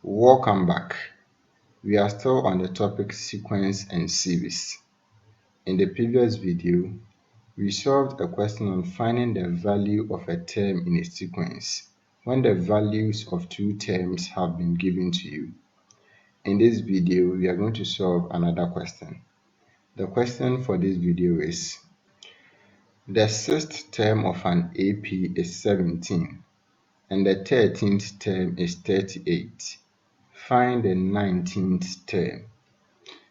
Welcome back. We are still on the topic sequence and series. In the previous video, we solved a question on finding the value of a term in a sequence when the values of two terms have been given to you. In this video, we are going to solve another question. The question for this video is, the sixth term of an AP is 17 and the 13th term is 38. Find the 19th term.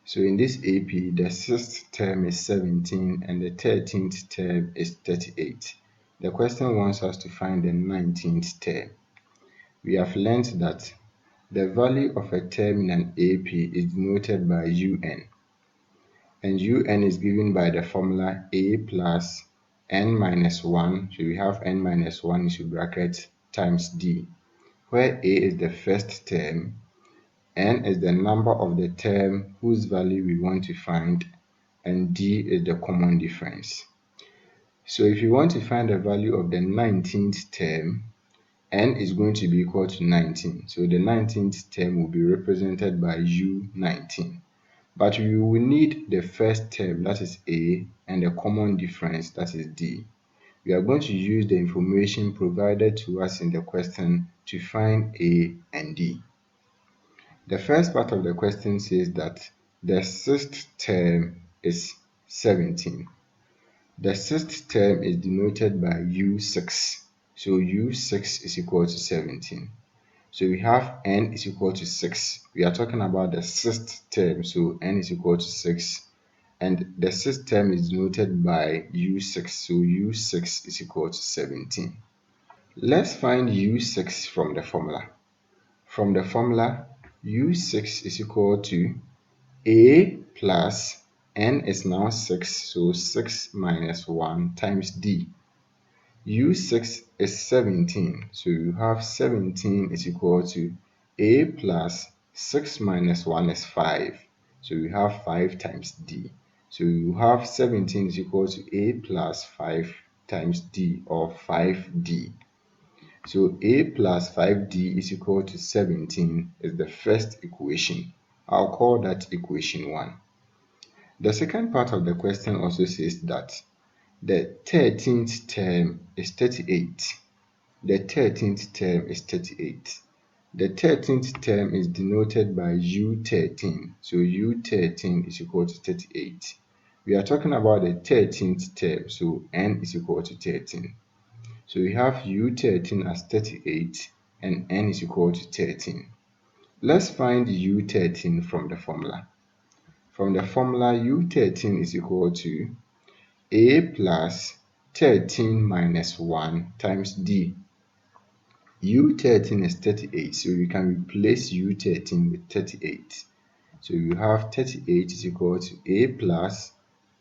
So in this AP, the sixth term is 17 and the 13th term is 38. The question wants us to find the 19th term. We have learned that the value of a term in an AP is denoted by UN. And UN is given by the formula A plus n minus 1. So we have n minus 1 into bracket times D, where A is the first term, n is the number of the term whose value we want to find, and D is the common difference. So if you want to find the value of the 19th term, n is going to be equal to 19. So the 19th term will be represented by U19. But we will need the first term, that is A, and the common difference, that is D. We are going to use the information provided to us in the question to find A and D. The first part of the question says that the sixth term is 17. The sixth term is denoted by U6. So U6 is equal to 17. So we have n is equal to 6. We are talking about the sixth term, so n is equal to 6. And the sixth term is denoted by U6, so U6 is equal to 17. Let's find U6 from the formula. From the formula, U6 is equal to A plus n is now 6, so 6 minus 1 times D. U6 is 17, so you have 17 is equal to A plus 6 minus 1 is 5, so you have 5 times D. So you have 17 is equal to A plus 5 times D, or 5D. So A plus 5D is equal to 17 is the first equation. I'll call that equation 1. The second part of the question also says that the 13th term is 38. The 13th term is 38. The 13th term is denoted by U13. So U13 is equal to 38. We are talking about the 13th term, so n is equal to 13. So we have U13 as 38 and n is equal to 13. Let's find U13 from the formula. From the formula, U13 is equal to A plus 13 minus 1 times D. U13 is 38, so you can replace U13 with 38. So you have 38 is equal to A plus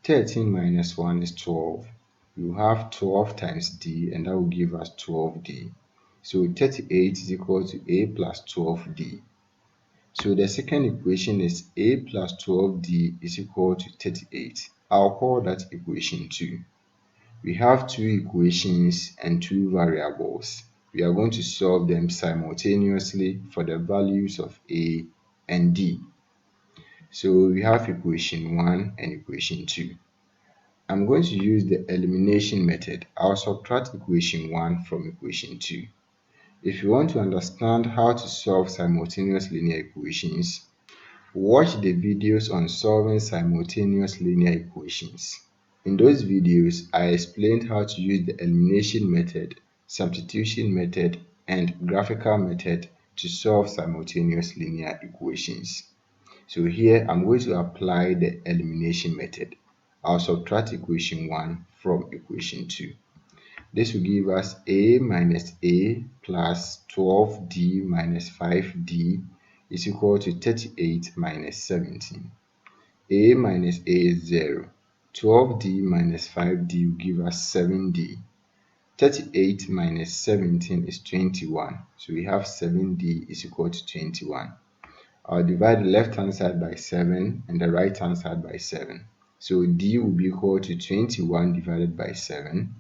13 minus 1 is 12. You have 12 times D, and that will give us 12D. So 38 is equal to A plus 12D. So the second equation is A plus 12D is equal to 38. I'll call that equation 2. We have two equations and two variables. We are going to solve them simultaneously for the values of A and D. So we have equation 1 and equation 2. I'm going to use the elimination method. I'll subtract equation 1 from equation 2. If you want to understand how to solve simultaneous linear equations, watch the videos on solving simultaneous linear equations. In those videos, I explained how to use the elimination method, substitution method, and graphical method to solve simultaneous linear equations. So here I'm going to apply the elimination method. I'll subtract equation 1 from equation 2. This will give us A minus A plus 12D minus 5D is equal to 38 minus 17. A minus A is 0. 12D minus 5D will give us 7D. 38 minus 17 is 21. So we have 7D is equal to 21. I'll divide the left hand side by 7 and the right hand side by 7. So D will be equal to 21 divided by 7,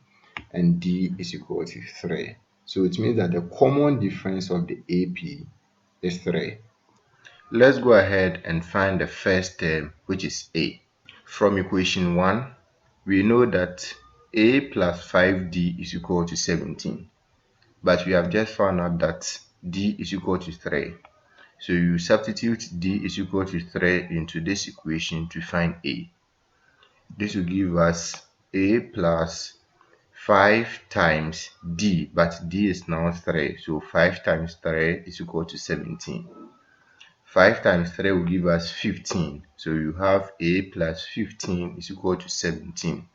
and D is equal to 3. So it means that the common difference of the AP is 3. Let's go ahead and find the first term, which is a. From equation 1, we know that a plus 5d is equal to 17. But we have just found out that d is equal to 3. So you substitute d is equal to 3 into this equation to find a. This will give us a plus 5 times d, but d is now 3. So 5 times 3 is equal to 17. 5 times 3 will give us 15. So you have a plus 15 is equal to 17.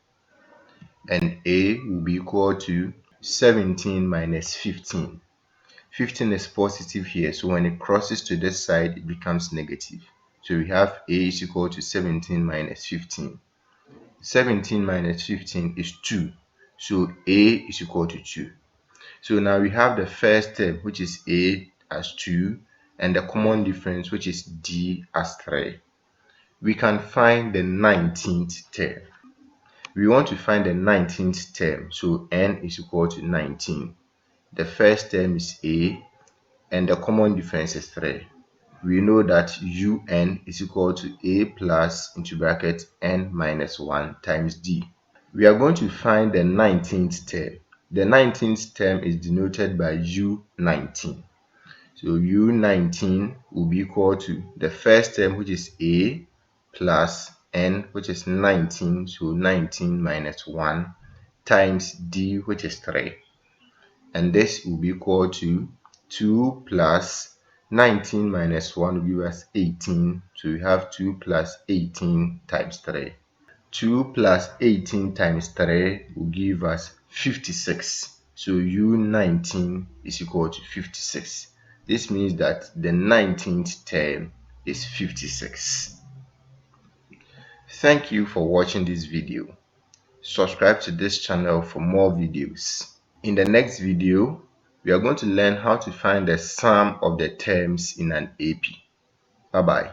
And a will be equal to 17 minus 15. 15 is positive here, so when it crosses to this side, it becomes negative. So we have a is equal to 17 minus 15. 17 minus 15 is 2. So a is equal to 2. So now we have the first term, which is a as 2, and the common difference, which is d as 3. We can find the 19th term. We want to find the 19th term, so n is equal to 19. The first term is a, and the common difference is 3. We know that un is equal to a plus into bracket n minus 1 times d. We are going to find the 19th term. The 19th term is denoted by u19. So u19 will be equal to the first term, which is a, plus n, which is 19. So 19 minus 1 times d, which is 3. And this will be equal to 2 plus 19 minus 1 will give us 18. So we have 2 plus 18 times 3. 2 plus 18 times 3 will give us 56. So u19 is equal to 56. This means that the 19th term is 56. Thank you for watching this video. Subscribe to this channel for more videos. In the next video, we are going to learn how to find the sum of the terms in an AP. Bye-bye.